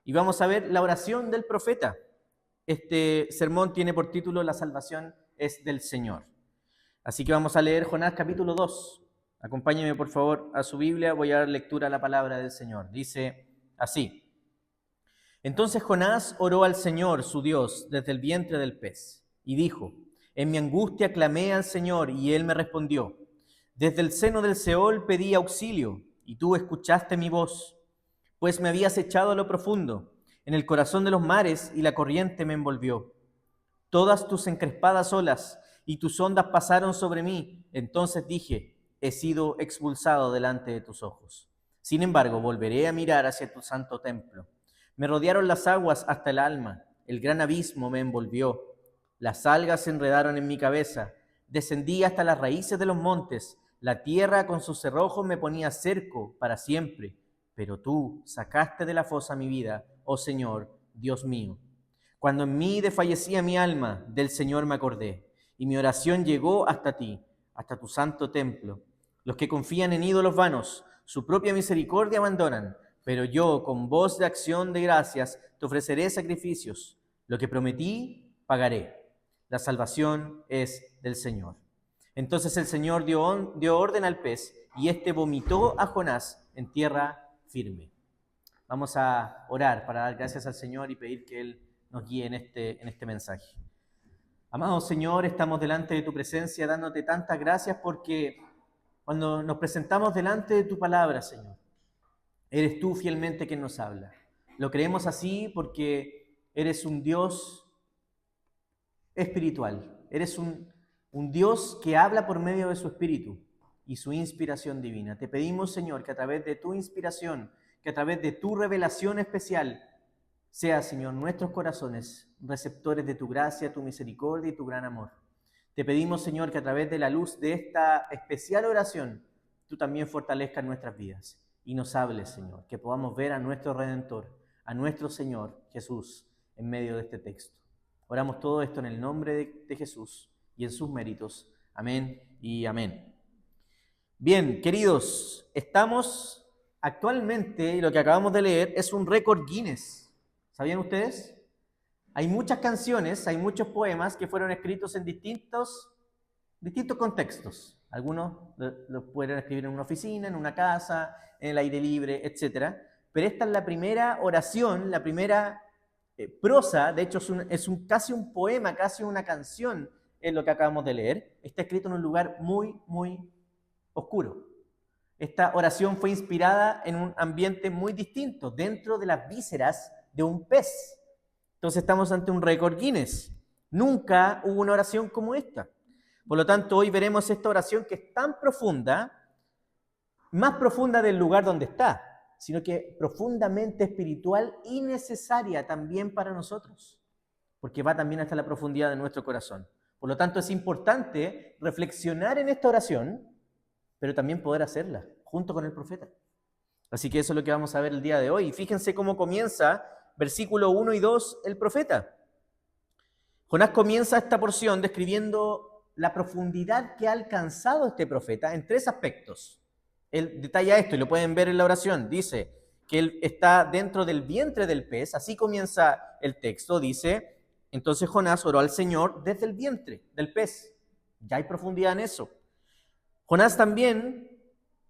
Y vamos a ver la oración del profeta. Este sermón tiene por título La salvación es del Señor. Así que vamos a leer Jonás capítulo 2. Acompáñeme por favor a su Biblia, voy a dar lectura a la palabra del Señor. Dice así: Entonces Jonás oró al Señor, su Dios, desde el vientre del pez, y dijo: En mi angustia clamé al Señor, y Él me respondió. Desde el seno del Seol pedí auxilio, y tú escuchaste mi voz, pues me habías echado a lo profundo, en el corazón de los mares, y la corriente me envolvió. Todas tus encrespadas olas y tus ondas pasaron sobre mí. Entonces dije: he sido expulsado delante de tus ojos. Sin embargo, volveré a mirar hacia tu santo templo. Me rodearon las aguas hasta el alma, el gran abismo me envolvió. Las algas se enredaron en mi cabeza, descendí hasta las raíces de los montes. La tierra con sus cerrojos me ponía cerco para siempre. Pero tú sacaste de la fosa mi vida, oh Señor, Dios mío. Cuando en mí desfallecía mi alma, del Señor me acordé, y mi oración llegó hasta ti, hasta tu santo templo. Los que confían en ídolos vanos, su propia misericordia abandonan, pero yo, con voz de acción de gracias, te ofreceré sacrificios. Lo que prometí, pagaré. La salvación es del Señor. Entonces el Señor dio orden al pez, y éste vomitó a Jonás en tierra firme. Vamos a orar para dar gracias al Señor y pedir que Él nos guíe en este mensaje. Amado Señor, estamos delante de tu presencia dándote tantas gracias porque cuando nos presentamos delante de tu palabra, Señor, eres tú fielmente quien nos habla. Lo creemos así porque eres un Dios espiritual, eres un Dios que habla por medio de su Espíritu y su inspiración divina. Te pedimos, Señor, que a través de tu inspiración, que a través de tu revelación especial, sea, Señor, nuestros corazones receptores de tu gracia, tu misericordia y tu gran amor. Te pedimos, Señor, que a través de la luz de esta especial oración, tú también fortalezcas nuestras vidas y nos hables, Señor, que podamos ver a nuestro Redentor, a nuestro Señor Jesús en medio de este texto. Oramos todo esto en el nombre de Jesús y en sus méritos. Amén y amén. Bien, queridos, estamos actualmente, y lo que acabamos de leer es un récord Guinness. ¿Sabían ustedes? Hay muchas canciones, hay muchos poemas que fueron escritos en distintos contextos. Algunos los pueden escribir en una oficina, en una casa, en el aire libre, etc. Pero esta es la primera oración, la primera prosa, de hecho casi un poema, casi una canción, es lo que acabamos de leer. Está escrito en un lugar muy, muy oscuro. Esta oración fue inspirada en un ambiente muy distinto, dentro de las vísceras de un pez. Entonces estamos ante un récord Guinness. Nunca hubo una oración como esta. Por lo tanto, hoy veremos esta oración que es tan profunda, más profunda del lugar donde está, sino que profundamente espiritual y necesaria también para nosotros, porque va también hasta la profundidad de nuestro corazón. Por lo tanto, es importante reflexionar en esta oración, pero también poder hacerla junto con el profeta. Así que eso es lo que vamos a ver el día de hoy. Fíjense cómo comienza versículo 1 y 2 el profeta. Jonás comienza esta porción describiendo la profundidad que ha alcanzado este profeta en tres aspectos. Él detalla esto y lo pueden ver en la oración. Dice que él está dentro del vientre del pez, así comienza el texto. Dice: entonces Jonás oró al Señor desde el vientre del pez. Ya hay profundidad en eso. Jonás también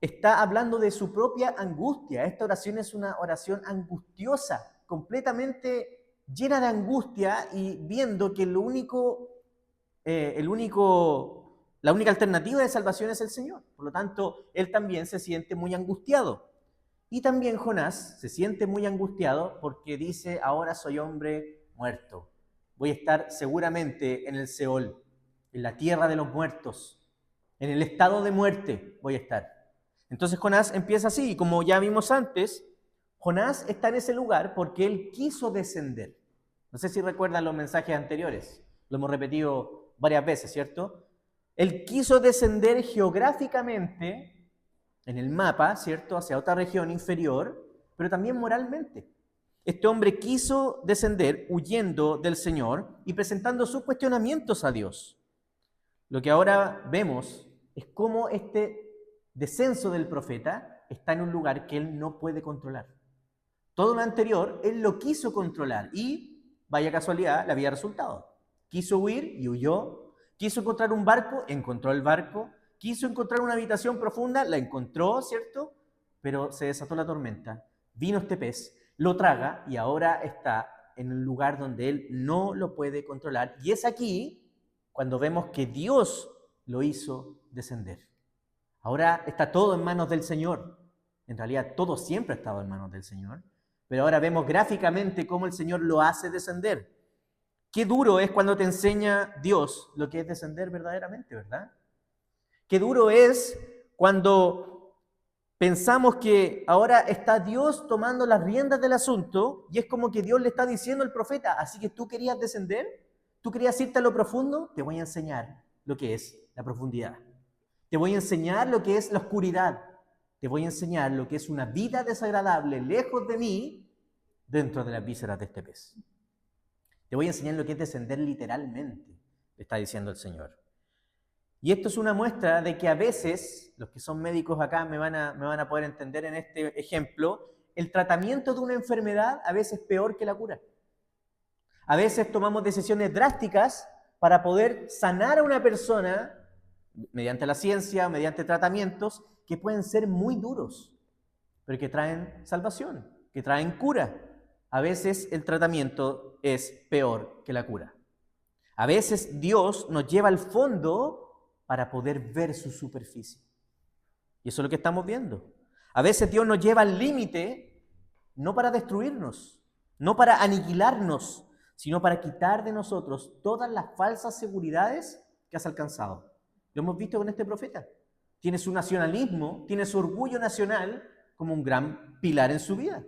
está hablando de su propia angustia. Esta oración es una oración angustiosa, completamente llena de angustia y viendo que la única alternativa de salvación es el Señor. Por lo tanto, él también se siente muy angustiado. Y también Jonás se siente muy angustiado porque dice: ahora soy hombre muerto. Voy a estar seguramente en el Seol, en la tierra de los muertos. En el estado de muerte voy a estar. Entonces Jonás empieza así, como ya vimos antes, Jonás está en ese lugar porque él quiso descender. No sé si recuerdan los mensajes anteriores, lo hemos repetido varias veces, ¿cierto? Él quiso descender geográficamente en el mapa, ¿cierto?, hacia otra región inferior, pero también moralmente. Este hombre quiso descender huyendo del Señor y presentando sus cuestionamientos a Dios. Lo que ahora vemos es cómo este descenso del profeta está en un lugar que él no puede controlar. Todo lo anterior, él lo quiso controlar y, vaya casualidad, le había resultado. Quiso huir y huyó. Quiso encontrar un barco, encontró el barco. Quiso encontrar una habitación profunda, la encontró, ¿cierto? Pero se desató la tormenta. Vino este pez, lo traga y ahora está en un lugar donde él no lo puede controlar. Y es aquí cuando vemos que Dios lo hizo descender. Ahora está todo en manos del Señor. En realidad todo siempre ha estado en manos del Señor. Pero ahora vemos gráficamente cómo el Señor lo hace descender. Qué duro es cuando te enseña Dios lo que es descender verdaderamente, ¿verdad? Qué duro es cuando pensamos que ahora está Dios tomando las riendas del asunto y es como que Dios le está diciendo al profeta, así que tú querías descender, tú querías irte a lo profundo, te voy a enseñar lo que es la profundidad. Te voy a enseñar lo que es la oscuridad. Te voy a enseñar lo que es una vida desagradable lejos de mí dentro de las vísceras de este pez. Te voy a enseñar lo que es descender literalmente, le está diciendo el Señor. Y esto es una muestra de que a veces, los que son médicos acá me van a poder entender en este ejemplo, el tratamiento de una enfermedad a veces es peor que la cura. A veces tomamos decisiones drásticas para poder sanar a una persona mediante la ciencia, mediante tratamientos que pueden ser muy duros, pero que traen salvación, que traen cura. A veces el tratamiento es peor que la cura. A veces Dios nos lleva al fondo para poder ver su superficie. Y eso es lo que estamos viendo. A veces Dios nos lleva al límite, no para destruirnos, no para aniquilarnos, sino para quitar de nosotros todas las falsas seguridades que has alcanzado. Lo hemos visto con este profeta. Tiene su nacionalismo, tiene su orgullo nacional como un gran pilar en su vida.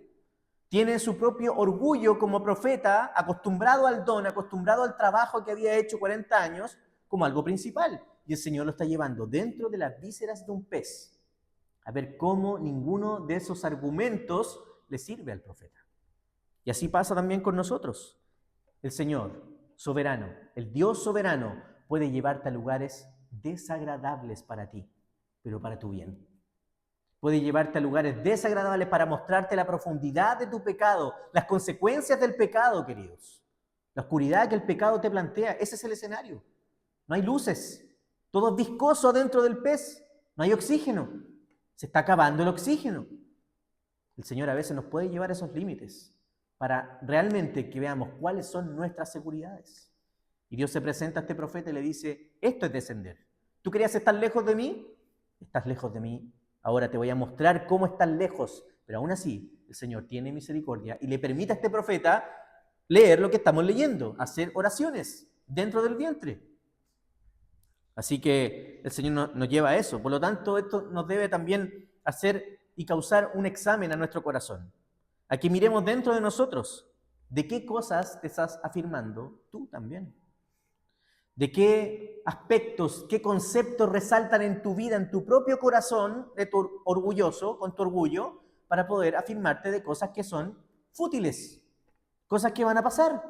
Tiene su propio orgullo como profeta, acostumbrado al don, acostumbrado al trabajo que había hecho 40 años, como algo principal. Y el Señor lo está llevando dentro de las vísceras de un pez, a ver cómo ninguno de esos argumentos le sirve al profeta. Y así pasa también con nosotros. El Señor soberano, el Dios soberano, puede llevarte a lugares desagradables para ti, pero para tu bien. Puede llevarte a lugares desagradables para mostrarte la profundidad de tu pecado, las consecuencias del pecado, queridos. La oscuridad que el pecado te plantea, ese es el escenario. No hay luces, todo es viscoso dentro del pez, no hay oxígeno, se está acabando el oxígeno. El Señor a veces nos puede llevar a esos límites para realmente que veamos cuáles son nuestras seguridades. Y Dios se presenta a este profeta y le dice, esto es descender. ¿Tú querías estar lejos de mí? Estás lejos de mí. Ahora te voy a mostrar cómo estás lejos. Pero aún así, el Señor tiene misericordia y le permite a este profeta leer lo que estamos leyendo, hacer oraciones dentro del vientre. Así que el Señor nos lleva a eso. Por lo tanto, esto nos debe también hacer y causar un examen a nuestro corazón. A que miremos dentro de nosotros de qué cosas te estás afirmando tú también. De qué aspectos, qué conceptos resaltan en tu vida, en tu propio corazón, de tu orgulloso, con tu orgullo, para poder afirmarte de cosas que son fútiles, cosas que van a pasar.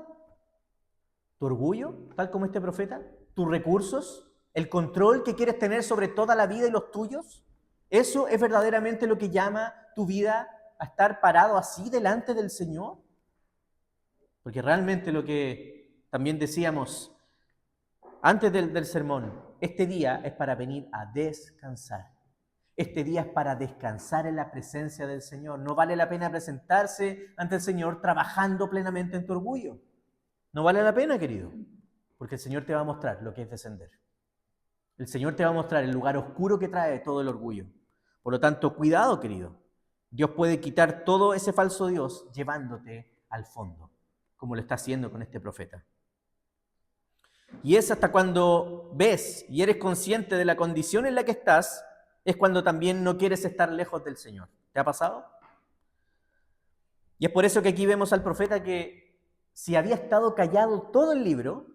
Tu orgullo, tal como este profeta, tus recursos, el control que quieres tener sobre toda la vida y los tuyos, ¿eso es verdaderamente lo que llama tu vida a estar parado así delante del Señor? Porque realmente lo que también decíamos antes del sermón, este día es para venir a descansar. Este día es para descansar en la presencia del Señor. No vale la pena presentarse ante el Señor trabajando plenamente en tu orgullo. No vale la pena, querido, porque el Señor te va a mostrar lo que es descender. El Señor te va a mostrar el lugar oscuro que trae todo el orgullo. Por lo tanto, cuidado, querido. Dios puede quitar todo ese falso Dios llevándote al fondo, como lo está haciendo con este profeta. Y es hasta cuando ves y eres consciente de la condición en la que estás, es cuando también no quieres estar lejos del Señor. ¿Te ha pasado? Y es por eso que aquí vemos al profeta que si había estado callado todo el libro,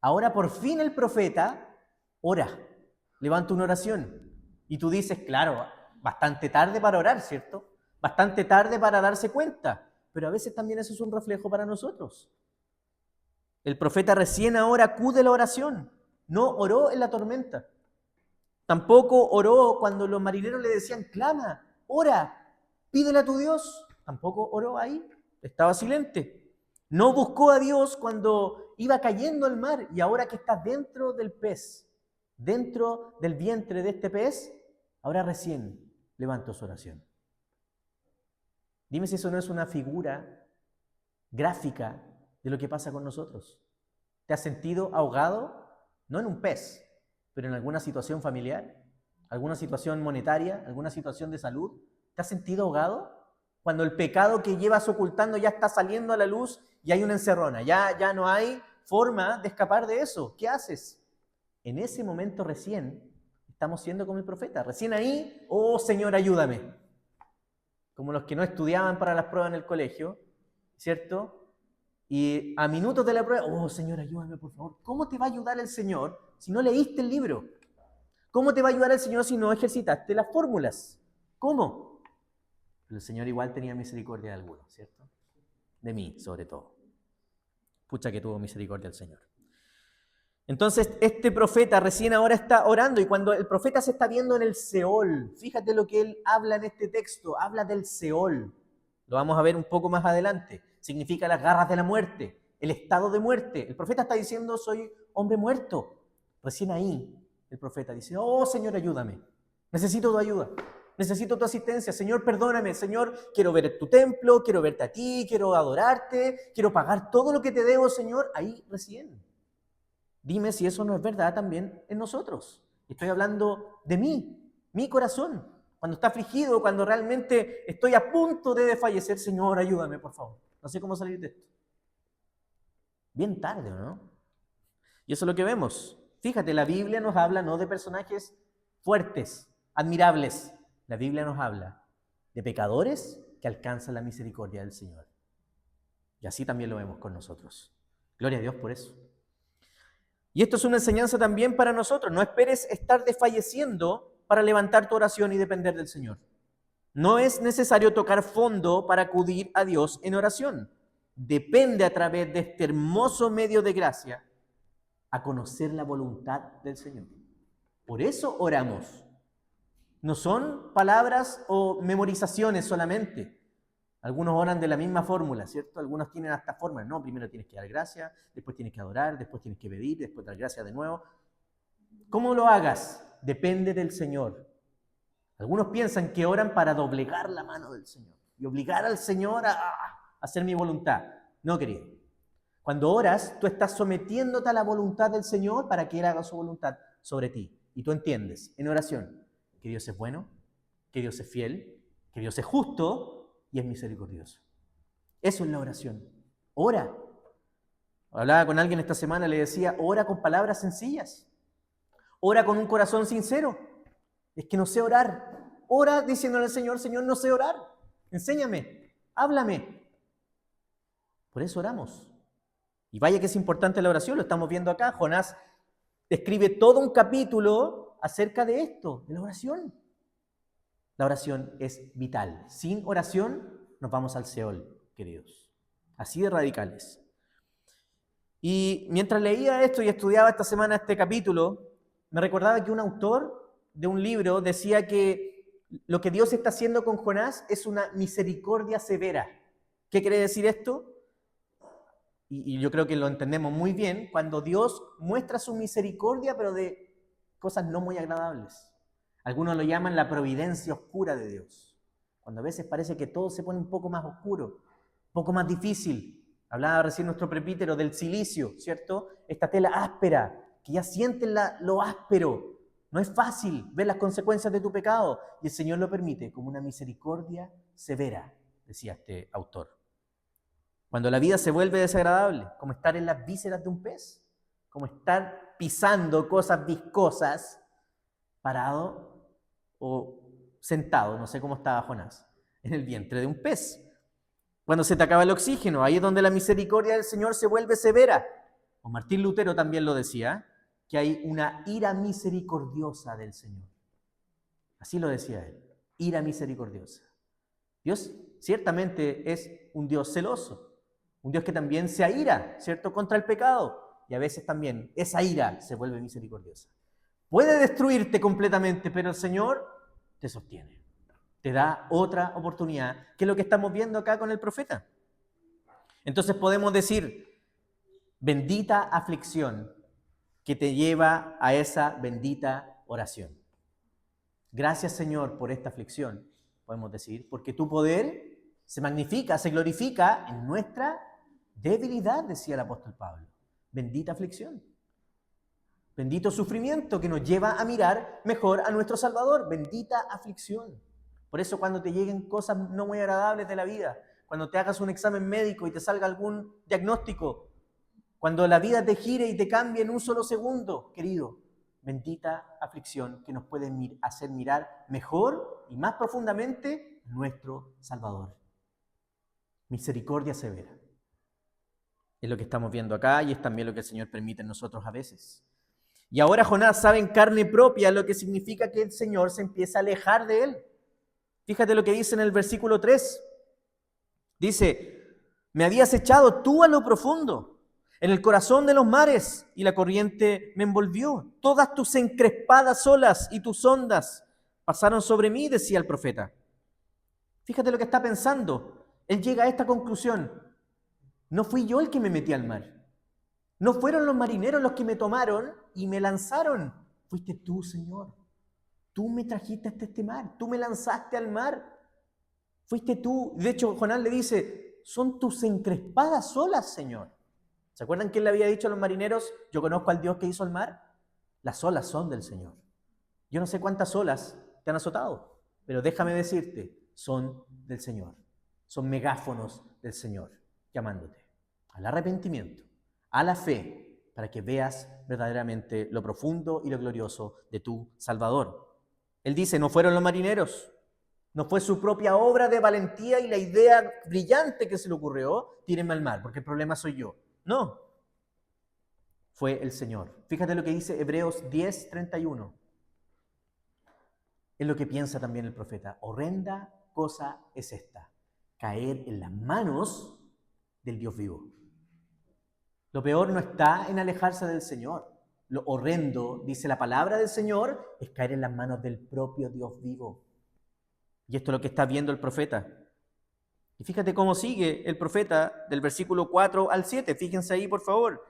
ahora por fin el profeta ora, levanta una oración. Y tú dices, claro, bastante tarde para orar, ¿cierto? Bastante tarde para darse cuenta. Pero a veces también eso es un reflejo para nosotros. El profeta recién ahora acude a la oración. No oró en la tormenta. Tampoco oró cuando los marineros le decían, clama, ora, pídele a tu Dios. tampoco oró ahí, estaba silente. No buscó a Dios cuando iba cayendo al mar y ahora que está dentro del pez, dentro del vientre de este pez, ahora recién levantó su oración. Dime si eso no es una figura gráfica de lo que pasa con nosotros. ¿Te has sentido ahogado? No en un pez, pero en alguna situación familiar, alguna situación monetaria, alguna situación de salud. ¿Te has sentido ahogado? Cuando el pecado que llevas ocultando ya está saliendo a la luz y hay una encerrona, ya no hay forma de escapar de eso. ¿Qué haces? En ese momento recién estamos siendo como el profeta. Recién ahí, oh Señor, ayúdame. Como los que no estudiaban para las pruebas en el colegio, ¿cierto? Y a minutos de la prueba, oh Señor, ayúdame por favor. ¿Cómo te va a ayudar el Señor si no leíste el libro? ¿Cómo te va a ayudar el Señor si no ejercitaste las fórmulas? ¿Cómo? Pero el Señor igual tenía misericordia de algunos, ¿cierto? De mí, sobre todo. Pucha que tuvo misericordia el Señor. Entonces, este profeta recién ahora está orando y cuando el profeta se está viendo en el Seol, fíjate lo que él habla en este texto, habla del Seol. Lo vamos a ver un poco más adelante. Significa las garras de la muerte, el estado de muerte. El profeta está diciendo, soy hombre muerto. Recién ahí el profeta dice, oh Señor, ayúdame. Necesito tu ayuda. Necesito tu asistencia. Señor, perdóname. Señor, quiero ver tu templo, quiero verte a ti, quiero adorarte, quiero pagar todo lo que te debo, Señor. Ahí recién. Dime si eso no es verdad también en nosotros. Estoy hablando de mí, mi corazón. Cuando está afligido, cuando realmente estoy a punto de desfallecer, Señor, ayúdame, por favor. No sé cómo salir de esto. Bien tarde, ¿no? Y eso es lo que vemos. Fíjate, la Biblia nos habla no de personajes fuertes, admirables. La Biblia nos habla de pecadores que alcanzan la misericordia del Señor. Y así también lo vemos con nosotros. Gloria a Dios por eso. Y esto es una enseñanza también para nosotros. No esperes estar desfalleciendo para levantar tu oración y depender del Señor. No es necesario tocar fondo para acudir a Dios en oración. Depende a través de este hermoso medio de gracia a conocer la voluntad del Señor. Por eso oramos. No son palabras o memorizaciones solamente. Algunos oran de la misma fórmula, ¿cierto? Algunos tienen hasta fórmulas. No, primero tienes que dar gracias, después tienes que adorar, después tienes que pedir, después dar gracias de nuevo. ¿Cómo lo hagas? Depende del Señor. Algunos piensan que oran para doblegar la mano del Señor y obligar al Señor a hacer mi voluntad. No, querido. Cuando oras, tú estás sometiéndote a la voluntad del Señor para que Él haga su voluntad sobre ti. Y tú entiendes en oración que Dios es bueno, que Dios es fiel, que Dios es justo y es misericordioso. Eso es la oración. Ora. Hablaba con alguien esta semana, le decía, ora con palabras sencillas. Ora con un corazón sincero. Es que no sé orar. Ora diciéndole al Señor, Señor, no sé orar. Enséñame, háblame. Por eso oramos. Y vaya que es importante la oración, lo estamos viendo acá. Jonás escribe todo un capítulo acerca de esto, de la oración. La oración es vital. Sin oración nos vamos al Seol, queridos. Así de radicales. Y mientras leía esto y estudiaba esta semana este capítulo, me recordaba que un autor de un libro decía que lo que Dios está haciendo con Jonás es una misericordia severa. ¿Qué quiere decir esto? Y yo creo que lo entendemos muy bien, cuando Dios muestra su misericordia, pero de cosas no muy agradables. Algunos lo llaman la providencia oscura de Dios. Cuando a veces parece que todo se pone un poco más oscuro, un poco más difícil. Hablaba recién nuestro presbítero del cilicio, ¿cierto? Esta tela áspera, que ya sienten lo áspero. No es fácil ver las consecuencias de tu pecado. Y el Señor lo permite como una misericordia severa, decía este autor. Cuando la vida se vuelve desagradable, como estar en las vísceras de un pez, como estar pisando cosas viscosas, parado o sentado, no sé cómo estaba Jonás, en el vientre de un pez. Cuando se te acaba el oxígeno, ahí es donde la misericordia del Señor se vuelve severa. O Martín Lutero también lo decía, que hay una ira misericordiosa del Señor. Así lo decía él, ira misericordiosa. Dios ciertamente es un Dios celoso, un Dios que también se aira, ¿cierto?, contra el pecado. Y a veces también esa ira se vuelve misericordiosa. Puede destruirte completamente, pero el Señor te sostiene. te da otra oportunidad, que es lo que estamos viendo acá con el profeta. Entonces podemos decir, bendita aflicción que te lleva a esa bendita oración. Gracias, Señor, por esta aflicción, podemos decir, porque tu poder se magnifica, se glorifica en nuestra debilidad, decía el apóstol Pablo. Bendita aflicción. Bendito sufrimiento que nos lleva a mirar mejor a nuestro Salvador. Bendita aflicción. Por eso cuando te lleguen cosas no muy agradables de la vida, cuando te hagas un examen médico y te salga algún diagnóstico, cuando la vida te gire y te cambie en un solo segundo, querido, bendita aflicción que nos puede hacer mirar mejor y más profundamente a nuestro Salvador. Misericordia severa. Es lo que estamos viendo acá y es también lo que el Señor permite en nosotros a veces. Y ahora Jonás sabe en carne propia lo que significa que el Señor se empieza a alejar de él. Fíjate lo que dice en el versículo 3. Dice, me habías echado tú a lo profundo, en el corazón de los mares, y la corriente me envolvió. Todas tus encrespadas olas y tus ondas pasaron sobre mí, decía el profeta. Fíjate lo que está pensando. Él llega a esta conclusión. No fui yo el que me metí al mar. No fueron los marineros los que me tomaron y me lanzaron. Fuiste tú, Señor. Tú me trajiste hasta este mar. Tú me lanzaste al mar. Fuiste tú. De hecho, Jonás le dice, son tus encrespadas olas, Señor. ¿Se acuerdan que él le había dicho a los marineros, yo conozco al Dios que hizo el mar? Las olas son del Señor. Yo no sé cuántas olas te han azotado, pero déjame decirte, son del Señor. Son megáfonos del Señor, llamándote al arrepentimiento, a la fe, para que veas verdaderamente lo profundo y lo glorioso de tu Salvador. Él dice, no fueron los marineros, no fue su propia obra de valentía y la idea brillante que se le ocurrió, tírenme al mar, porque el problema soy yo. No, fue el Señor. Fíjate lo que dice Hebreos 10:31. Es lo que piensa también el profeta. Horrenda cosa es esta, caer en las manos del Dios vivo. Lo peor no está en alejarse del Señor. Lo horrendo, dice la palabra del Señor, es caer en las manos del propio Dios vivo. Y esto es lo que está viendo el profeta. Y fíjate cómo sigue el profeta del versículo 4 al 7. Fíjense ahí, por favor.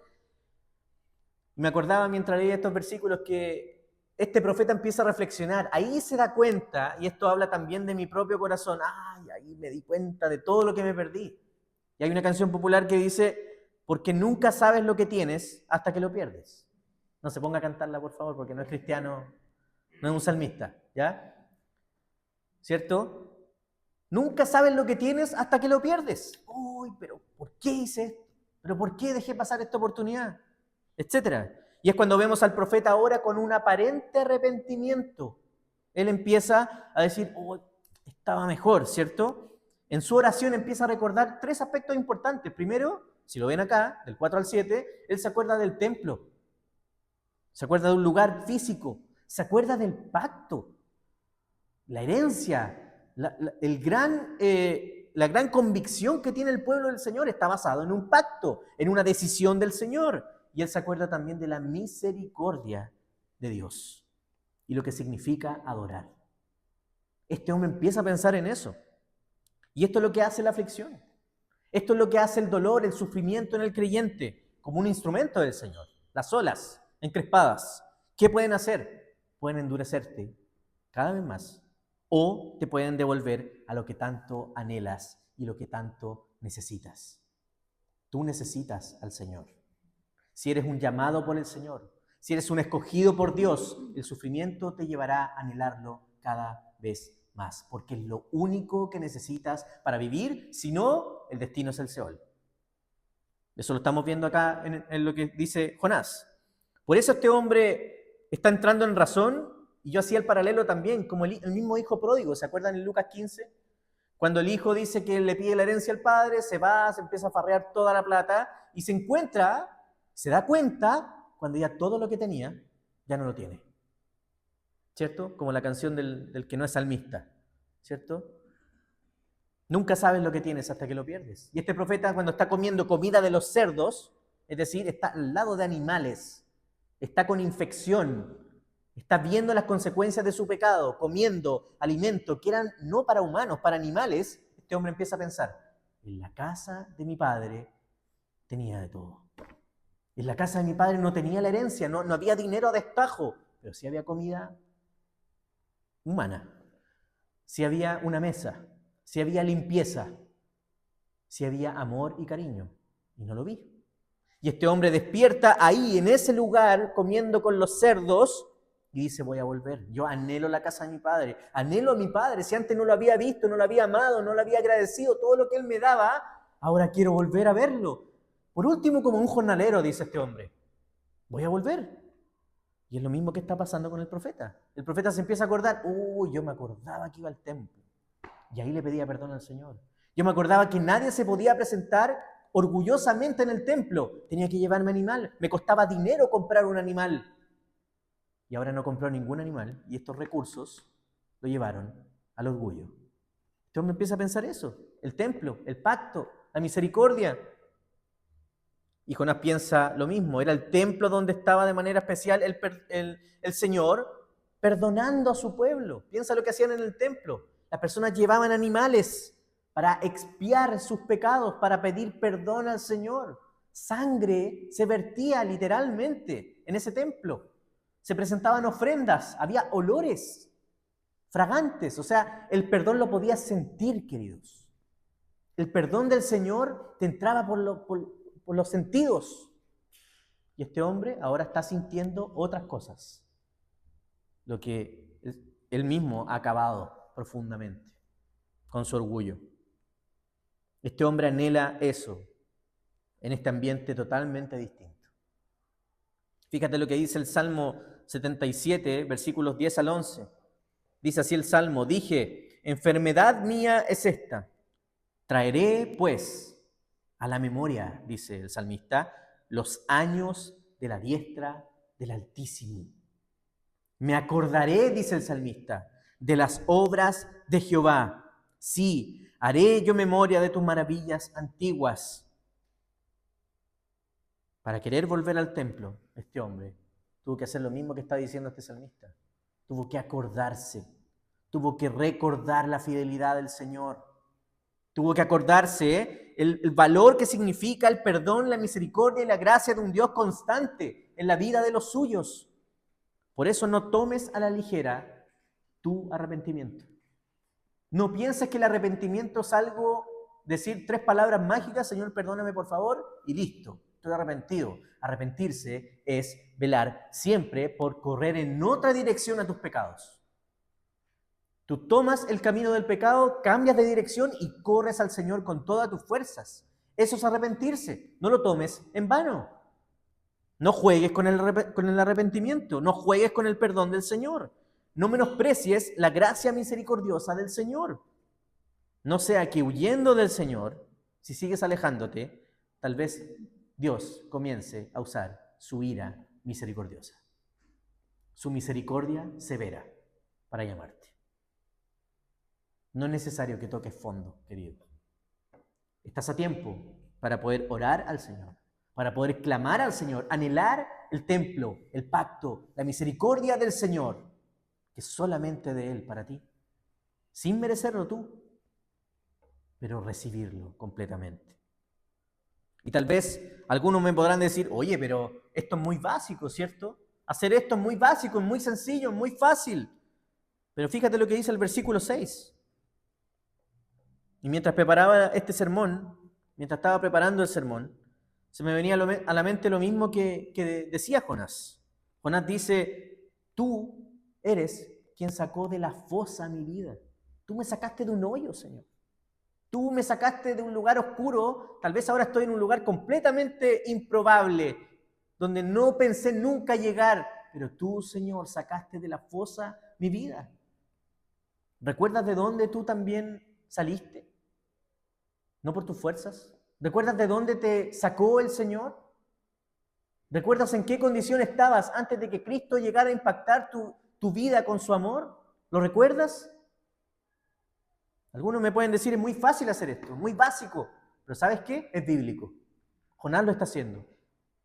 Me acordaba mientras leía estos versículos que este profeta empieza a reflexionar. Ahí se da cuenta, y esto habla también de mi propio corazón. ¡Ay! Ahí me di cuenta de todo lo que me perdí. Y hay una canción popular que dice, porque nunca sabes lo que tienes hasta que lo pierdes. No se ponga a cantarla, por favor, porque no es cristiano, no es un salmista, ¿ya? ¿Cierto? Nunca sabes lo que tienes hasta que lo pierdes. Uy, pero ¿por qué hice esto? ¿Pero por qué dejé pasar esta oportunidad? Etcétera. Y es cuando vemos al profeta ahora con un aparente arrepentimiento. Él empieza a decir, oh, estaba mejor, ¿cierto? En su oración empieza a recordar tres aspectos importantes. Primero, si lo ven acá, del 4 al 7, él se acuerda del templo. Se acuerda de un lugar físico. Se acuerda del pacto. La herencia. La gran convicción que tiene el pueblo del Señor está basado en un pacto, en una decisión del Señor. Y él se acuerda también de la misericordia de Dios y lo que significa adorar. Este hombre empieza a pensar en eso. Y esto es lo que hace la aflicción. Esto es lo que hace el dolor, el sufrimiento en el creyente, como un instrumento del Señor. Las olas encrespadas, ¿qué pueden hacer? Pueden endurecerte cada vez más. O te pueden devolver a lo que tanto anhelas y lo que tanto necesitas. Tú necesitas al Señor. Si eres un llamado por el Señor, si eres un escogido por Dios, el sufrimiento te llevará a anhelarlo cada vez más, porque es lo único que necesitas para vivir, si no, el destino es el Seol. Eso lo estamos viendo acá en lo que dice Jonás. Por eso este hombre está entrando en razón. Y yo hacía el paralelo también, como el mismo hijo pródigo, ¿se acuerdan en Lucas 15? Cuando el hijo dice que le pide la herencia al padre, se va, se empieza a farrear toda la plata y se da cuenta, cuando ya todo lo que tenía, ya no lo tiene. ¿Cierto? Como la canción del que no es salmista, ¿cierto? Nunca sabes lo que tienes hasta que lo pierdes. Y este profeta, cuando está comiendo comida de los cerdos, es decir, está al lado de animales, está con infección, Está viendo las consecuencias de su pecado, comiendo alimento que eran no para humanos, para animales. Este hombre empieza a pensar, en la casa de mi padre tenía de todo. En la casa de mi padre no tenía la herencia, no había dinero a destajo, pero sí había comida humana, sí había una mesa, sí había limpieza, sí había amor y cariño. Y no lo vi. Y este hombre despierta ahí, en ese lugar, comiendo con los cerdos, y dice, voy a volver. Yo anhelo la casa de mi padre, anhelo a mi padre. Si antes no lo había visto, no lo había amado, no lo había agradecido, todo lo que él me daba, ahora quiero volver a verlo. Por último, como un jornalero, dice este hombre, voy a volver. Y es lo mismo que está pasando con el profeta. El profeta se empieza a acordar, yo me acordaba que iba al templo. Y ahí le pedía perdón al Señor. Yo me acordaba que nadie se podía presentar orgullosamente en el templo. Tenía que llevarme animal. Me costaba dinero comprar un animal. Y ahora no compró ningún animal. Y estos recursos lo llevaron al orgullo. Entonces me empieza a pensar eso. El templo, el pacto, la misericordia. Y Jonás piensa lo mismo. Era el templo donde estaba de manera especial el Señor perdonando a su pueblo. Piensa lo que hacían en el templo. Las personas llevaban animales para expiar sus pecados, para pedir perdón al Señor. Sangre se vertía literalmente en ese templo. Se presentaban ofrendas, había olores fragantes. O sea, el perdón lo podías sentir, queridos. El perdón del Señor te entraba por los sentidos. Y este hombre ahora está sintiendo otras cosas. Lo que él mismo ha acabado profundamente con su orgullo. Este hombre anhela eso en este ambiente totalmente distinto. Fíjate lo que dice el Salmo 77, versículos 10 al 11. Dice así el Salmo, dije, enfermedad mía es esta. Traeré, pues, a la memoria, dice el salmista, los años de la diestra del Altísimo. Me acordaré, dice el salmista, de las obras de Jehová. Sí, haré yo memoria de tus maravillas antiguas. Para querer volver al templo, este hombre tuvo que hacer lo mismo que está diciendo este salmista. Tuvo que acordarse, tuvo que recordar la fidelidad del Señor. Tuvo que acordarse el valor que significa el perdón, la misericordia y la gracia de un Dios constante en la vida de los suyos. Por eso no tomes a la ligera tu arrepentimiento. No pienses que el arrepentimiento es algo, decir 3 palabras mágicas, Señor, perdóname por favor, y listo, estoy arrepentido. Arrepentirse es velar siempre por correr en otra dirección a tus pecados. Tú tomas el camino del pecado, cambias de dirección y corres al Señor con todas tus fuerzas. Eso es arrepentirse. No lo tomes en vano. No juegues con el arrepentimiento. No juegues con el perdón del Señor. No menosprecies la gracia misericordiosa del Señor. No sea que huyendo del Señor, si sigues alejándote, tal vez Dios comience a usar su ira misericordiosa. Su misericordia severa para llamarte. No es necesario que toques fondo, querido. Estás a tiempo para poder orar al Señor, para poder clamar al Señor, anhelar el templo, el pacto, la misericordia del Señor, que es solamente de Él para ti, sin merecerlo tú, pero recibirlo completamente. Y tal vez algunos me podrán decir, oye, pero esto es muy básico, ¿cierto? Hacer esto es muy básico, es muy sencillo, es muy fácil. Pero fíjate lo que dice el versículo 6. Y mientras preparaba este sermón, mientras estaba preparando el sermón, se me venía a la mente lo mismo que decía Jonás. Jonás dice, tú eres quien sacó de la fosa mi vida. Tú me sacaste de un hoyo, Señor. Tú me sacaste de un lugar oscuro. Tal vez ahora estoy en un lugar completamente improbable, donde no pensé nunca llegar. Pero tú, Señor, sacaste de la fosa mi vida. ¿Recuerdas de dónde tú también saliste? ¿No por tus fuerzas? ¿Recuerdas de dónde te sacó el Señor? ¿Recuerdas en qué condición estabas antes de que Cristo llegara a impactar tu vida con su amor? ¿Lo recuerdas? Algunos me pueden decir, es muy fácil hacer esto, muy básico. Pero ¿sabes qué? Es bíblico. Jonás lo está haciendo.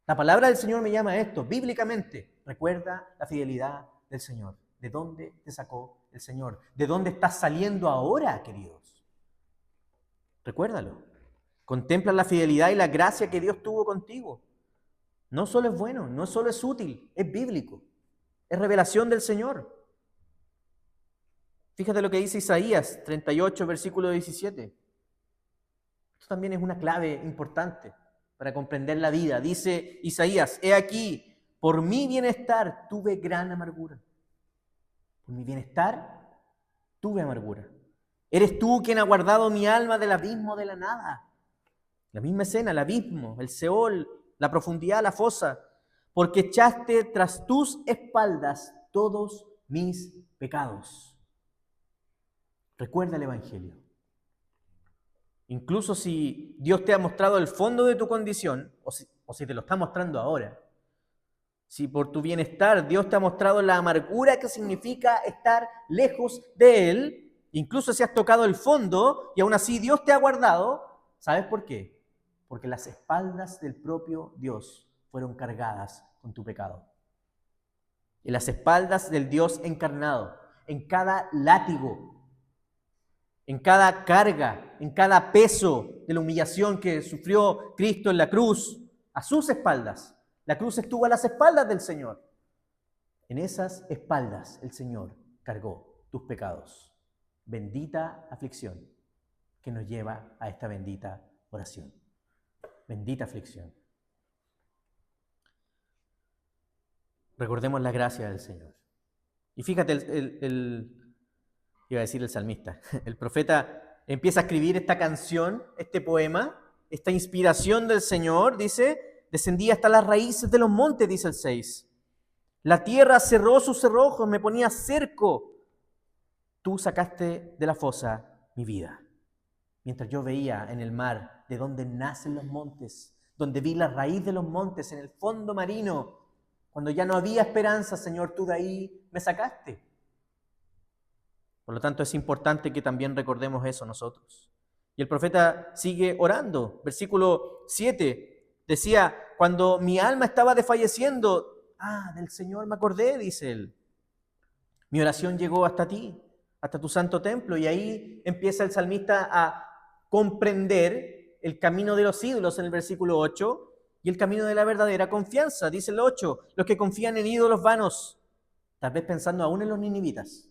La palabra del Señor me llama a esto, bíblicamente. Recuerda la fidelidad del Señor? ¿De dónde te sacó el Señor? ¿De dónde estás saliendo ahora, queridos? Recuérdalo. Contempla la fidelidad y la gracia que Dios tuvo contigo. No solo es bueno, no solo es útil, es bíblico. Es revelación del Señor. Fíjate lo que dice Isaías 38, versículo 17. Esto también es una clave importante para comprender la vida. Dice Isaías, he aquí, por mi bienestar tuve gran amargura. Por mi bienestar tuve amargura. Eres tú quien ha guardado mi alma del abismo de la nada. La misma escena, el abismo, el Seol, la profundidad, la fosa. Porque echaste tras tus espaldas todos mis pecados. Recuerda el Evangelio. Incluso si Dios te ha mostrado el fondo de tu condición, o si te lo está mostrando ahora, si por tu bienestar Dios te ha mostrado la amargura que significa estar lejos de Él, incluso si has tocado el fondo y aún así Dios te ha guardado, ¿sabes por qué? Porque las espaldas del propio Dios fueron cargadas con tu pecado. En las espaldas del Dios encarnado, en cada látigo, en cada carga, en cada peso de la humillación que sufrió Cristo en la cruz, a sus espaldas. La cruz estuvo a las espaldas del Señor. En esas espaldas el Señor cargó tus pecados. Bendita aflicción que nos lleva a esta bendita oración. Bendita aflicción. Recordemos la gracia del Señor. Y fíjate, iba a decir el salmista, el profeta empieza a escribir esta canción, este poema, esta inspiración del Señor, dice, descendí hasta las raíces de los montes, dice el 6. La tierra cerró sus cerrojos, me ponía cerco. Tú sacaste de la fosa mi vida. Mientras yo veía en el mar de donde nacen los montes, donde vi la raíz de los montes en el fondo marino, cuando ya no había esperanza, Señor, tú de ahí me sacaste. Por lo tanto, es importante que también recordemos eso nosotros. Y el profeta sigue orando. Versículo 7 decía, cuando mi alma estaba desfalleciendo, del Señor me acordé, dice él. Mi oración llegó hasta ti, hasta tu santo templo. Y ahí empieza el salmista a comprender el camino de los ídolos en el versículo 8 y el camino de la verdadera confianza. Dice el 8, los que confían en ídolos vanos, tal vez pensando aún en los ninivitas.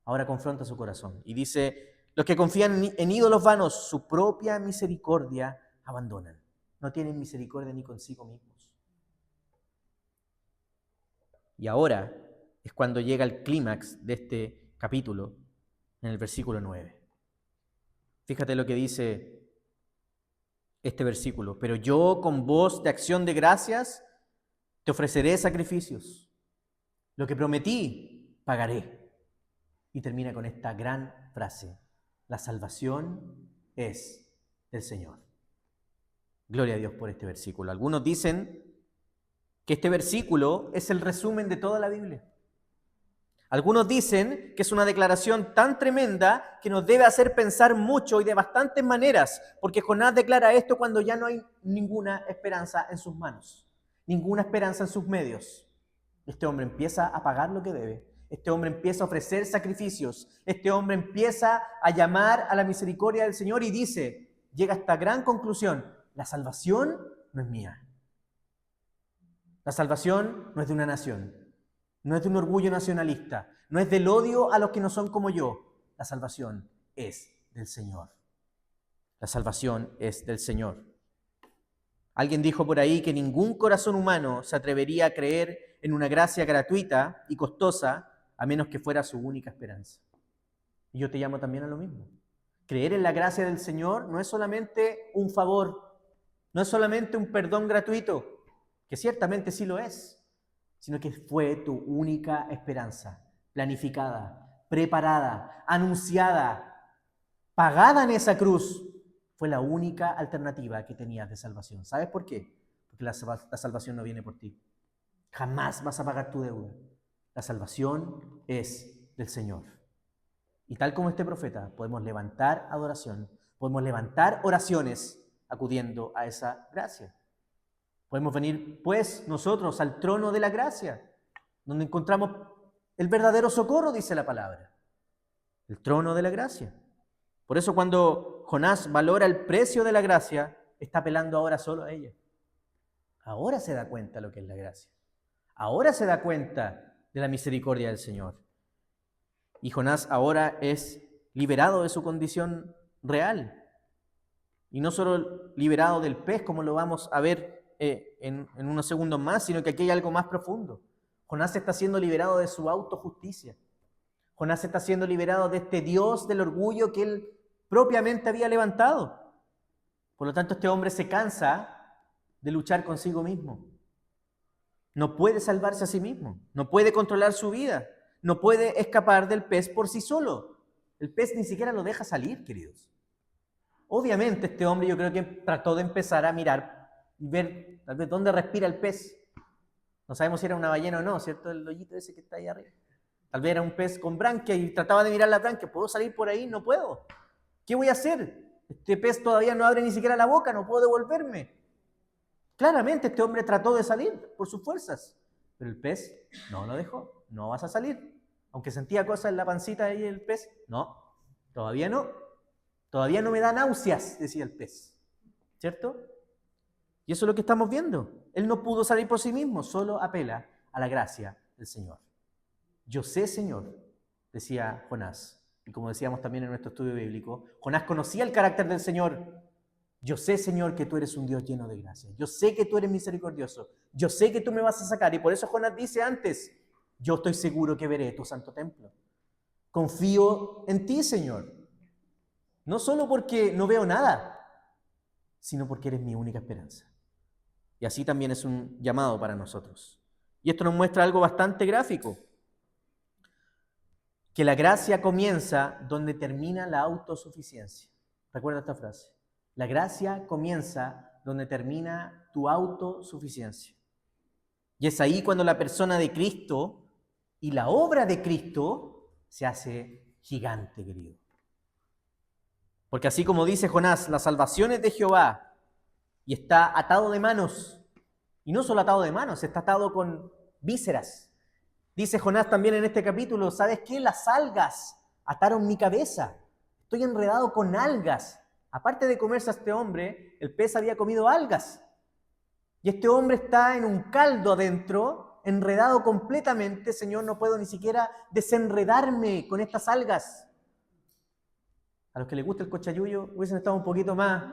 Ahora confronta su corazón y dice, los que confían en ídolos vanos, su propia misericordia abandonan. No tienen misericordia ni consigo mismos. Y ahora es cuando llega el clímax de este capítulo, en el versículo 9. Fíjate lo que dice este versículo. Pero yo con voz de acción de gracias te ofreceré sacrificios. Lo que prometí, pagaré. Y termina con esta gran frase. La salvación es del Señor. Gloria a Dios por este versículo. Algunos dicen que este versículo es el resumen de toda la Biblia. Algunos dicen que es una declaración tan tremenda que nos debe hacer pensar mucho y de bastantes maneras, porque Jonás declara esto cuando ya no hay ninguna esperanza en sus manos, ninguna esperanza en sus medios. Este hombre empieza a pagar lo que debe. Este hombre empieza a ofrecer sacrificios. Este hombre empieza a llamar a la misericordia del Señor y dice, llega a esta gran conclusión, la salvación no es mía. La salvación no es de una nación, no es de un orgullo nacionalista, no es del odio a los que no son como yo. La salvación es del Señor. La salvación es del Señor. Alguien dijo por ahí que ningún corazón humano se atrevería a creer en una gracia gratuita y costosa a menos que fuera su única esperanza. Y yo te llamo también a lo mismo. Creer en la gracia del Señor no es solamente un favor, no es solamente un perdón gratuito, que ciertamente sí lo es, sino que fue tu única esperanza, planificada, preparada, anunciada, pagada en esa cruz. Fue la única alternativa que tenías de salvación. ¿Sabes por qué? Porque la salvación no viene por ti. Jamás vas a pagar tu deuda. La salvación es del Señor. Y tal como este profeta, podemos levantar adoración, podemos levantar oraciones acudiendo a esa gracia. Podemos venir, pues, nosotros al trono de la gracia. donde encontramos el verdadero socorro, dice la palabra, el trono de la gracia. Por eso cuando Jonás valora el precio de la gracia, está apelando ahora solo a ella. Ahora se da cuenta lo que es la gracia. Ahora se da cuenta de la misericordia del Señor. Y Jonás ahora es liberado de su condición real. Y no solo liberado del pez, como lo vamos a ver en unos segundos más, sino que aquí hay algo más profundo. Jonás está siendo liberado de su autojusticia. Jonás está siendo liberado de este Dios del orgullo que él propiamente había levantado. Por lo tanto, este hombre se cansa de luchar consigo mismo. No puede salvarse a sí mismo, no puede controlar su vida, no puede escapar del pez por sí solo. El pez ni siquiera lo deja salir, queridos. Obviamente este hombre yo creo que trató de empezar a mirar y ver tal vez dónde respira el pez. No sabemos si era una ballena o no, ¿cierto? El hoyito ese que está ahí arriba. Tal vez era un pez con branquia y trataba de mirar la branquia. ¿Puedo salir por ahí? No puedo. ¿Qué voy a hacer? Este pez todavía no abre ni siquiera la boca, no puedo devolverme. Claramente este hombre trató de salir por sus fuerzas, pero el pez no lo dejó. No vas a salir. Aunque sentía cosas en la pancita ahí el pez, no, todavía no. Todavía no me da náuseas, decía el pez. ¿Cierto? Y eso es lo que estamos viendo. Él no pudo salir por sí mismo, solo apela a la gracia del Señor. Yo sé, Señor, decía Jonás. Y como decíamos también en nuestro estudio bíblico, Jonás conocía el carácter del Señor. Yo sé, Señor, que tú eres un Dios lleno de gracia. Yo sé que tú eres misericordioso. Yo sé que tú me vas a sacar. Y por eso Jonás dice antes, yo estoy seguro que veré tu santo templo. Confío en ti, Señor. No solo porque no veo nada, sino porque eres mi única esperanza. Y así también es un llamado para nosotros. Y esto nos muestra algo bastante gráfico. Que la gracia comienza donde termina la autosuficiencia. Recuerda esta frase. La gracia comienza donde termina tu autosuficiencia. Y es ahí cuando la persona de Cristo y la obra de Cristo se hace gigante, querido. Porque así como dice Jonás, la salvación es de Jehová y está atado de manos. Y no solo atado de manos, está atado con vísceras. Dice Jonás también en este capítulo, ¿sabes qué? Las algas ataron mi cabeza. Estoy enredado con algas. Aparte de comerse a este hombre, el pez había comido algas. Y este hombre está en un caldo adentro, enredado completamente. Señor, no puedo ni siquiera desenredarme con estas algas. A los que les gusta el cochayuyo hubiesen estado un poquito más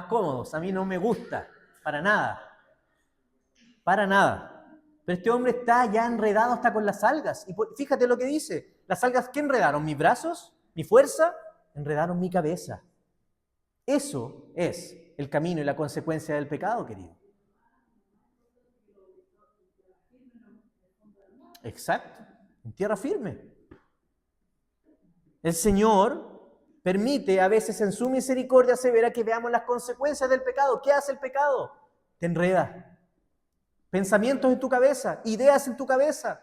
cómodos. A mí no me gusta, para nada. Para nada. Pero este hombre está ya enredado hasta con las algas. Y fíjate lo que dice. ¿Las algas qué enredaron? ¿Mis brazos? ¿Mi fuerza? Enredaron mi cabeza. Eso es el camino y la consecuencia del pecado, querido. Exacto. En tierra firme. El Señor permite a veces en su misericordia severa que veamos las consecuencias del pecado. ¿Qué hace el pecado? Te enreda. Pensamientos en tu cabeza, ideas en tu cabeza.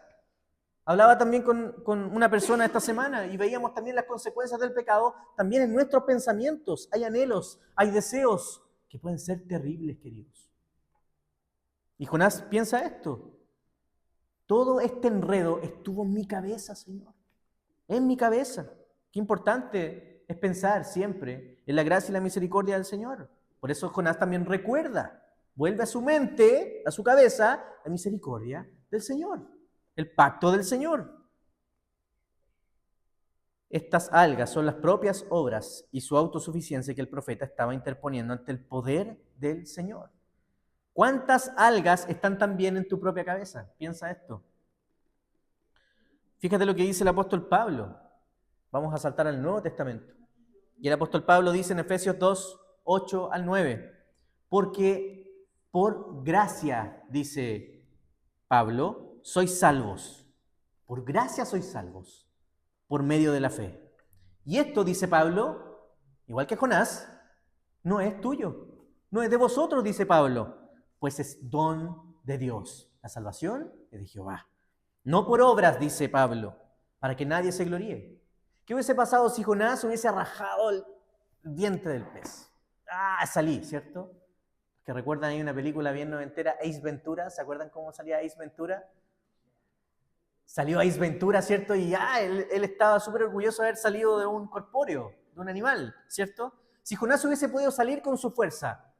Hablaba también con una persona esta semana y veíamos también las consecuencias del pecado también en nuestros pensamientos. Hay anhelos, hay deseos que pueden ser terribles, queridos. Y Jonás piensa esto. Todo este enredo estuvo en mi cabeza, Señor. En mi cabeza. Qué importante es pensar siempre en la gracia y la misericordia del Señor. Por eso Jonás también recuerda. Vuelve a su mente, a su cabeza, la misericordia del Señor, el pacto del Señor. Estas algas son las propias obras y su autosuficiencia que el profeta estaba interponiendo ante el poder del Señor. ¿Cuántas algas están también en tu propia cabeza? Piensa esto. Fíjate lo que dice el apóstol Pablo. Vamos a saltar al Nuevo Testamento. Y el apóstol Pablo dice en Efesios 2, 8 al 9, porque por gracia, dice Pablo, sois salvos. Por gracia sois salvos, por medio de la fe. Y esto, dice Pablo, igual que Jonás, no es tuyo, no es de vosotros, dice Pablo, pues es don de Dios. La salvación es de Jehová. No por obras, dice Pablo, para que nadie se gloríe. ¿Qué hubiese pasado si Jonás hubiese rajado el diente del pez? Salí, ¿cierto? Que recuerdan, hay una película bien noventera, Ace Ventura. ¿Se acuerdan cómo salía Ace Ventura? Salió a Ace Ventura, ¿cierto? Y él estaba súper orgulloso de haber salido de un corpóreo, de un animal, ¿cierto? Si Jonás hubiese podido salir con su fuerza,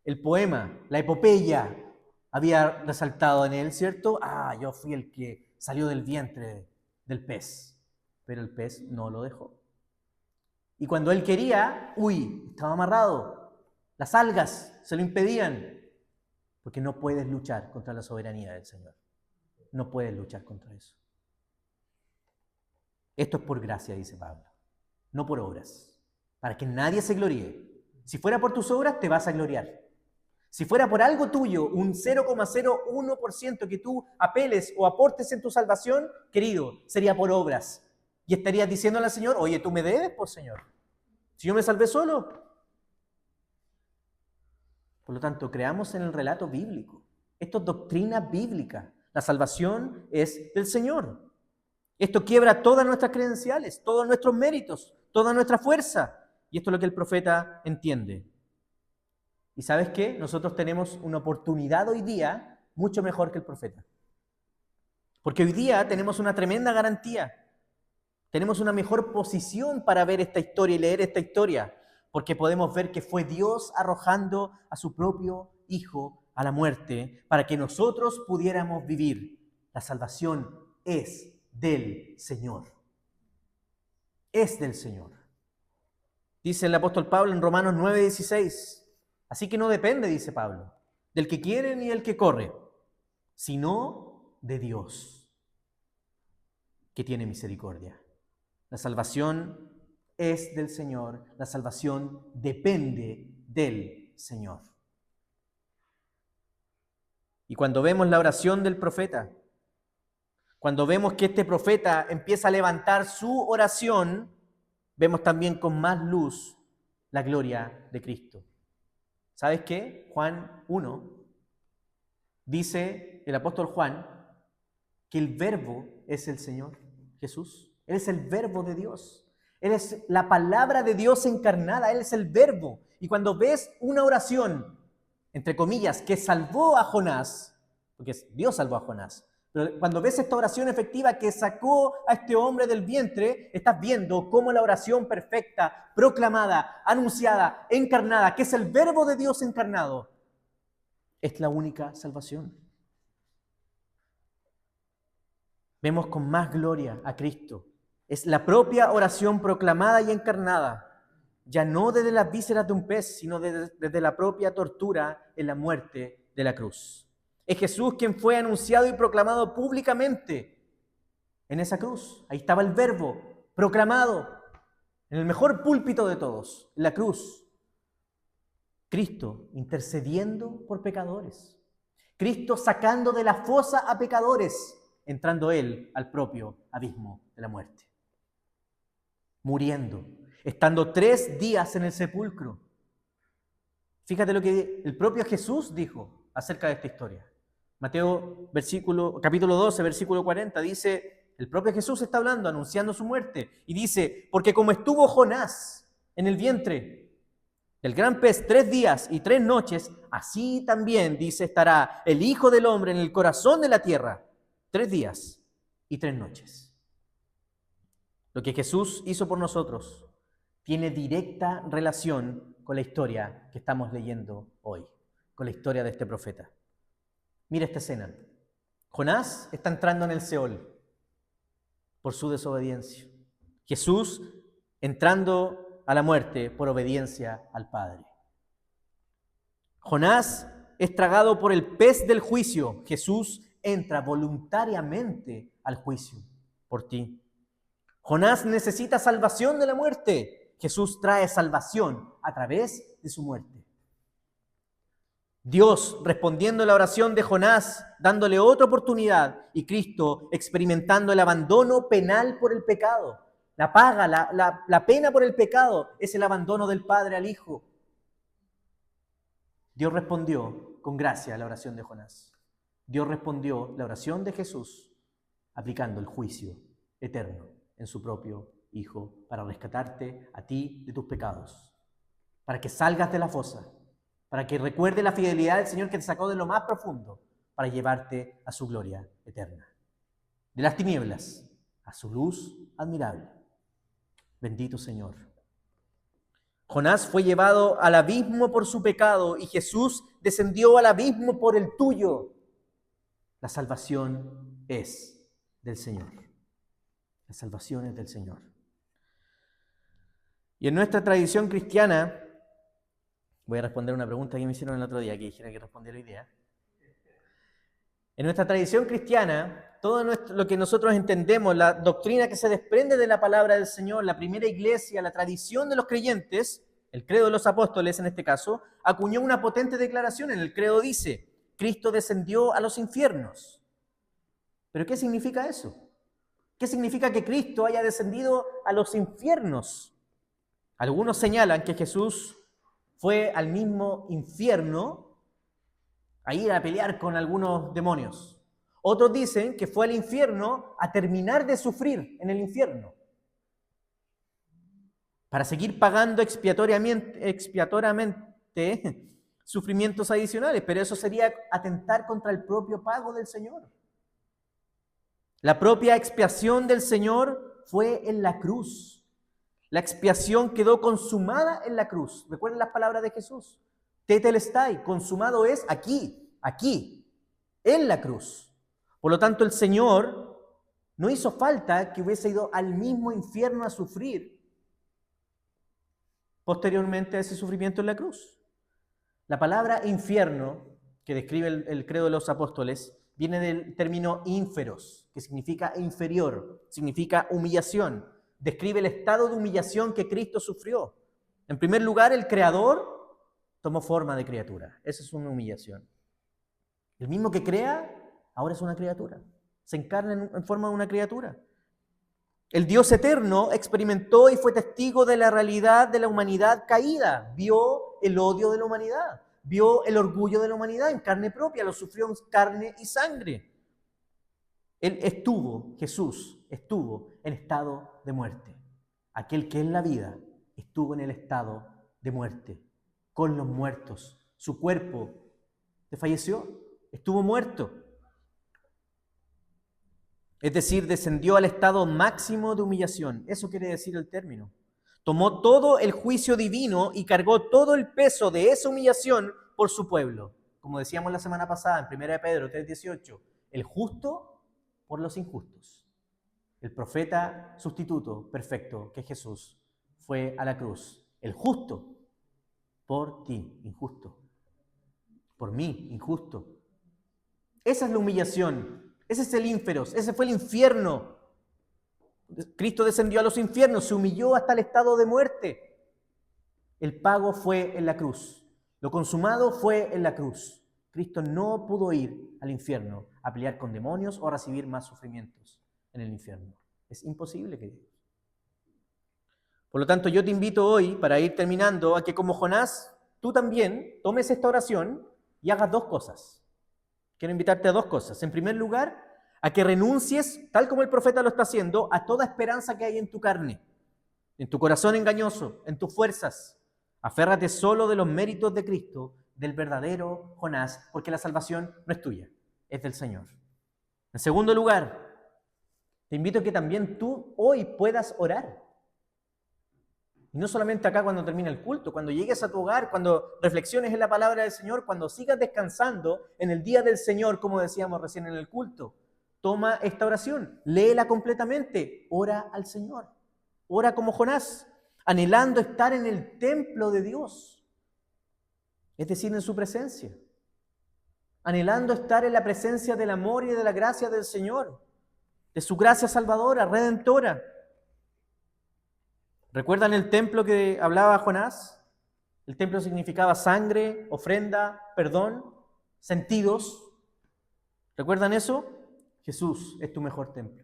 el poema, la epopeya, había resaltado en él, ¿cierto? Yo fui el que salió del vientre del pez, pero el pez no lo dejó. Y cuando él quería, estaba amarrado. Las algas se lo impedían, porque no puedes luchar contra la soberanía del Señor. No puedes luchar contra eso. Esto es por gracia, dice Pablo, no por obras, para que nadie se gloríe. Si fuera por tus obras, te vas a gloriar. Si fuera por algo tuyo, un 0,01% que tú apeles o aportes en tu salvación, querido, sería por obras. Y estarías diciéndole al Señor, oye, tú me debes, pues Señor. Si yo me salvé solo. Por lo tanto, creamos en el relato bíblico. Esto es doctrina bíblica. La salvación es del Señor. Esto quiebra todas nuestras credenciales, todos nuestros méritos, toda nuestra fuerza. Y esto es lo que el profeta entiende. ¿Y sabes qué? Nosotros tenemos una oportunidad hoy día mucho mejor que el profeta. Porque hoy día tenemos una tremenda garantía. Tenemos una mejor posición para ver esta historia y leer esta historia. Porque podemos ver que fue Dios arrojando a su propio Hijo a la muerte para que nosotros pudiéramos vivir. La salvación es del Señor. Es del Señor. Dice el apóstol Pablo en Romanos 9:16. Así que no depende, dice Pablo, del que quiere ni del que corre, sino de Dios, que tiene misericordia. La salvación es del Señor, la salvación depende del Señor. Y cuando vemos la oración del profeta, cuando vemos que este profeta empieza a levantar su oración, vemos también con más luz la gloria de Cristo. ¿Sabes qué? Juan 1 dice el apóstol Juan que el verbo es el Señor Jesús. Él es el verbo de Dios. Él es la palabra de Dios encarnada. Él es el verbo. Y cuando ves una oración, entre comillas, que salvó a Jonás, porque Dios salvó a Jonás, pero cuando ves esta oración efectiva que sacó a este hombre del vientre, estás viendo cómo la oración perfecta, proclamada, anunciada, encarnada, que es el verbo de Dios encarnado, es la única salvación. Vemos con más gloria a Cristo. Es la propia oración proclamada y encarnada, ya no desde las vísceras de un pez, sino desde la propia tortura en la muerte de la cruz. Es Jesús quien fue anunciado y proclamado públicamente en esa cruz. Ahí estaba el verbo proclamado en el mejor púlpito de todos, en la cruz. Cristo intercediendo por pecadores. Cristo sacando de la fosa a pecadores, entrando Él al propio abismo de la muerte. Muriendo, estando 3 días en el sepulcro. Fíjate lo que el propio Jesús dijo acerca de esta historia. Mateo capítulo 12, versículo 40, dice, el propio Jesús está hablando, anunciando su muerte, y dice, porque como estuvo Jonás en el vientre del gran pez 3 días y 3 noches, así también, dice, estará el Hijo del Hombre en el corazón de la tierra 3 días y 3 noches. Lo que Jesús hizo por nosotros tiene directa relación con la historia que estamos leyendo hoy, con la historia de este profeta. Mira esta escena. Jonás está entrando en el Seol por su desobediencia. Jesús entrando a la muerte por obediencia al Padre. Jonás es tragado por el pez del juicio. Jesús entra voluntariamente al juicio por ti. Jonás necesita salvación de la muerte. Jesús trae salvación a través de su muerte. Dios respondiendo a la oración de Jonás, dándole otra oportunidad, y Cristo experimentando el abandono penal por el pecado. La paga, la pena por el pecado es el abandono del Padre al Hijo. Dios respondió con gracia a la oración de Jonás. Dios respondió la oración de Jesús aplicando el juicio eterno en su propio Hijo para rescatarte a ti de tus pecados, para que salgas de la fosa, para que recuerde la fidelidad del Señor que te sacó de lo más profundo, para llevarte a su gloria eterna. de las tinieblas a su luz admirable. Bendito Señor. Jonás fue llevado al abismo por su pecado y Jesús descendió al abismo por el tuyo. La salvación es del Señor. La salvación es del Señor. Y en nuestra tradición cristiana, voy a responder una pregunta que me hicieron el otro día, que dijeron que respondiera hoy día. En nuestra tradición cristiana, todo lo que nosotros entendemos, la doctrina que se desprende de la palabra del Señor, la primera iglesia, la tradición de los creyentes, el credo de los apóstoles en este caso, acuñó una potente declaración. En el credo dice, Cristo descendió a los infiernos. ¿Pero qué significa eso? ¿Qué significa que Cristo haya descendido a los infiernos? Algunos señalan que Jesús fue al mismo infierno a ir a pelear con algunos demonios. Otros dicen que fue al infierno a terminar de sufrir en el infierno, para seguir pagando expiatoriamente sufrimientos adicionales, pero eso sería atentar contra el propio pago del Señor. La propia expiación del Señor fue en la cruz. La expiación quedó consumada en la cruz. ¿Recuerden las palabras de Jesús? Tetelestai, consumado es aquí, en la cruz. Por lo tanto, el Señor no hizo falta que hubiese ido al mismo infierno a sufrir posteriormente a ese sufrimiento en la cruz. La palabra infierno, que describe el credo de los apóstoles, viene del término ínferos, que significa inferior, significa humillación. Describe el estado de humillación que Cristo sufrió. En primer lugar, el Creador tomó forma de criatura. Esa es una humillación. El mismo que crea, ahora es una criatura. Se encarna en forma de una criatura. El Dios eterno experimentó y fue testigo de la realidad de la humanidad caída. Vio el odio de la humanidad. Vio el orgullo de la humanidad en carne propia. Lo sufrió en carne y sangre. Jesús estuvo en estado de muerte. Aquel que es la vida estuvo en el estado de muerte, con los muertos. Su cuerpo desfalleció, estuvo muerto. Es decir, descendió al estado máximo de humillación. Eso quiere decir el término. Tomó todo el juicio divino y cargó todo el peso de esa humillación por su pueblo. Como decíamos la semana pasada en 1 Pedro 3:18, el justo por los injustos. El profeta sustituto perfecto, que es Jesús, fue a la cruz. El justo por ti, injusto. Por mí, injusto. Esa es la humillación. Ese es el ínferos. Ese fue el infierno. Cristo descendió a los infiernos, se humilló hasta el estado de muerte. El pago fue en la cruz. Lo consumado fue en la cruz. Cristo no pudo ir al infierno a pelear con demonios o a recibir más sufrimientos en el infierno. Es imposible, queridos. Por lo tanto, yo te invito hoy, para ir terminando, a que como Jonás, tú también tomes esta oración y hagas dos cosas. Quiero invitarte a dos cosas. En primer lugar, a que renuncies, tal como el profeta lo está haciendo, a toda esperanza que hay en tu carne, en tu corazón engañoso, en tus fuerzas. Aférrate solo de los méritos de Cristo, del verdadero Jonás, porque la salvación no es tuya, es del Señor. En segundo lugar, te invito a que también tú hoy puedas orar. Y no solamente acá cuando termine el culto, cuando llegues a tu hogar, cuando reflexiones en la palabra del Señor, cuando sigas descansando en el día del Señor, como decíamos recién en el culto. Toma esta oración, léela completamente, ora al Señor. Ora como Jonás, anhelando estar en el templo de Dios. Es decir, en su presencia. Anhelando estar en la presencia del amor y de la gracia del Señor, de su gracia salvadora, redentora. ¿Recuerdan el templo que hablaba Jonás? El templo significaba sangre, ofrenda, perdón, sentidos. ¿Recuerdan eso? Jesús es tu mejor templo.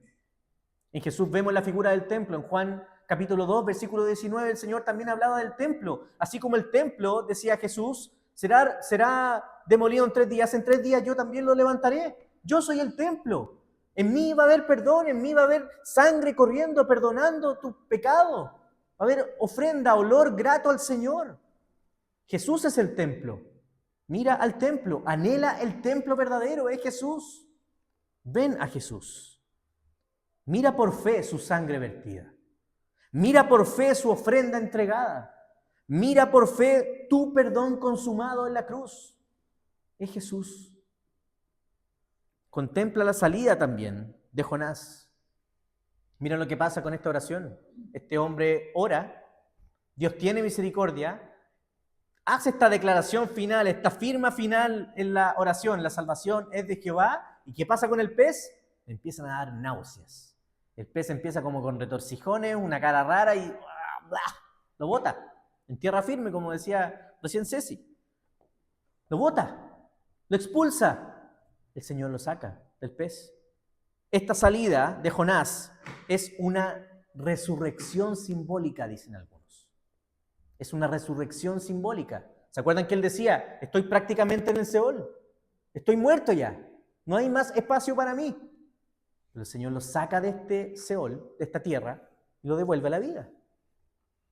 En Jesús vemos la figura del templo. En Juan capítulo 2, versículo 19, el Señor también hablaba del templo. Así como el templo, decía Jesús, será demolido en 3 días. En 3 días yo también lo levantaré. Yo soy el templo. En mí va a haber perdón, en mí va a haber sangre corriendo, perdonando tu pecado. Va a haber ofrenda, olor grato al Señor. Jesús es el templo. Mira al templo, anhela el templo verdadero, es Jesús. Ven a Jesús. Mira por fe su sangre vertida. Mira por fe su ofrenda entregada. Mira por fe tu perdón consumado en la cruz. Es Jesús. Contempla la salida también de Jonás. Mira lo que pasa con esta oración. Este hombre ora, Dios tiene misericordia, hace esta declaración final, esta firma final en la oración. La salvación es de Jehová. ¿Y qué pasa con el pez? Le empiezan a dar náuseas. El pez empieza como con retorcijones, una cara rara y lo bota en tierra firme, como decía recién Ceci. Lo bota, lo expulsa. El Señor lo saca del pez. Esta salida de Jonás es una resurrección simbólica, dicen algunos. Es una resurrección simbólica. ¿Se acuerdan que él decía, estoy prácticamente en el Seol? Estoy muerto ya. No hay más espacio para mí. Pero el Señor lo saca de este Seol, de esta tierra, y lo devuelve a la vida.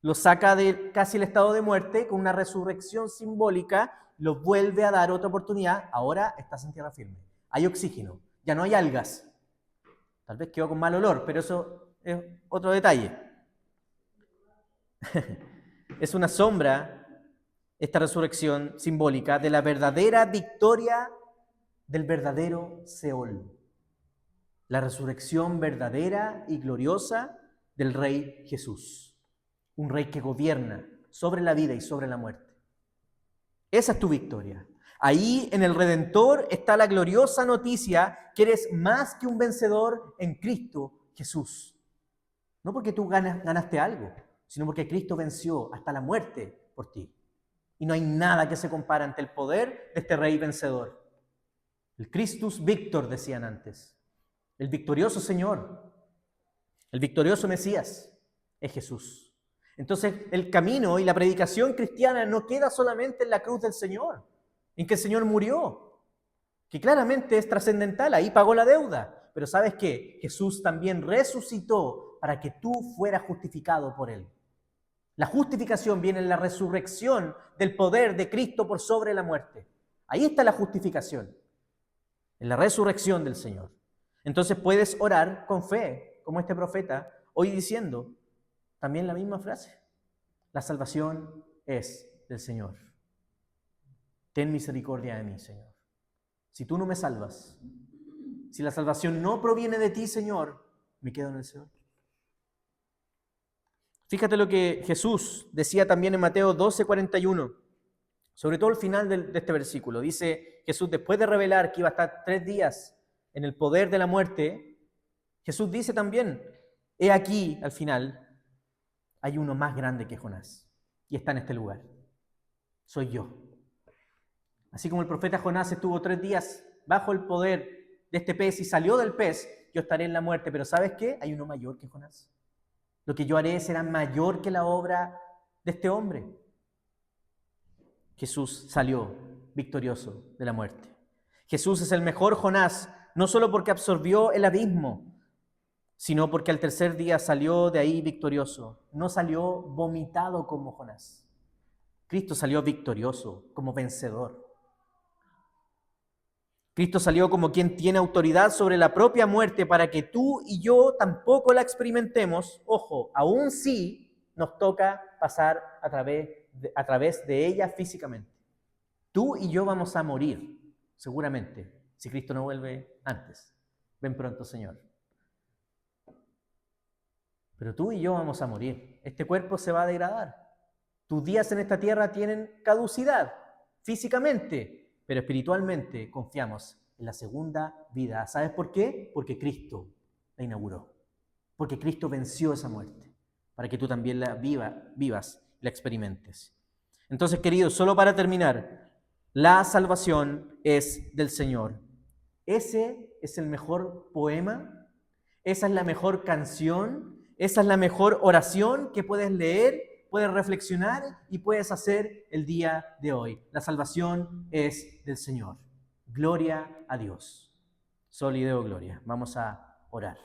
Lo saca de casi el estado de muerte con una resurrección simbólica, lo vuelve a dar otra oportunidad. Ahora estás en tierra firme. Hay oxígeno, ya no hay algas. Tal vez quedó con mal olor, pero eso es otro detalle. Es una sombra, esta resurrección simbólica, de la verdadera victoria del verdadero Seol. La resurrección verdadera y gloriosa del Rey Jesús. Un Rey que gobierna sobre la vida y sobre la muerte. Esa es tu victoria. Ahí en el Redentor está la gloriosa noticia que eres más que un vencedor en Cristo Jesús. No porque tú ganaste algo, sino porque Cristo venció hasta la muerte por ti. Y no hay nada que se compara ante el poder de este Rey vencedor. El Christus Victor, decían antes. El victorioso Señor, el victorioso Mesías, es Jesús. Entonces, el camino y la predicación cristiana no queda solamente en la cruz del Señor, en que el Señor murió, que claramente es trascendental, ahí pagó la deuda. Pero ¿sabes qué? Jesús también resucitó para que tú fueras justificado por Él. La justificación viene en la resurrección del poder de Cristo por sobre la muerte. Ahí está la justificación, en la resurrección del Señor. Entonces puedes orar con fe, como este profeta, hoy diciendo también la misma frase. La salvación es del Señor. Ten misericordia de mí, Señor. Si tú no me salvas, si la salvación no proviene de ti, Señor, me quedo en el Señor. Fíjate lo que Jesús decía también en Mateo 12:41, sobre todo el final de este versículo. Dice Jesús, después de revelar que iba a estar 3 días en el poder de la muerte, Jesús dice también, he aquí, al final, hay uno más grande que Jonás, y está en este lugar. Soy yo. Así como el profeta Jonás estuvo 3 días bajo el poder de este pez y salió del pez, yo estaré en la muerte. Pero ¿sabes qué? Hay uno mayor que Jonás. Lo que yo haré será mayor que la obra de este hombre. Jesús salió victorioso de la muerte. Jesús es el mejor Jonás, no solo porque absorbió el abismo, sino porque al tercer día salió de ahí victorioso. No salió vomitado como Jonás. Cristo salió victorioso, como vencedor. Cristo salió como quien tiene autoridad sobre la propia muerte para que tú y yo tampoco la experimentemos. Ojo, aún sí nos toca pasar a través de ella físicamente. Tú y yo vamos a morir, seguramente, si Cristo no vuelve antes. Ven pronto, Señor. Pero tú y yo vamos a morir. Este cuerpo se va a degradar. Tus días en esta tierra tienen caducidad físicamente, pero espiritualmente confiamos en la segunda vida. ¿Sabes por qué? Porque Cristo la inauguró. Porque Cristo venció esa muerte, para que tú también la vivas, la experimentes. Entonces, queridos, solo para terminar, la salvación es del Señor. Ese es el mejor poema, esa es la mejor canción, esa es la mejor oración que puedes leer, puedes reflexionar y puedes hacer el día de hoy. La salvación es del Señor. Gloria a Dios. Soli Deo Gloria. Vamos a orar.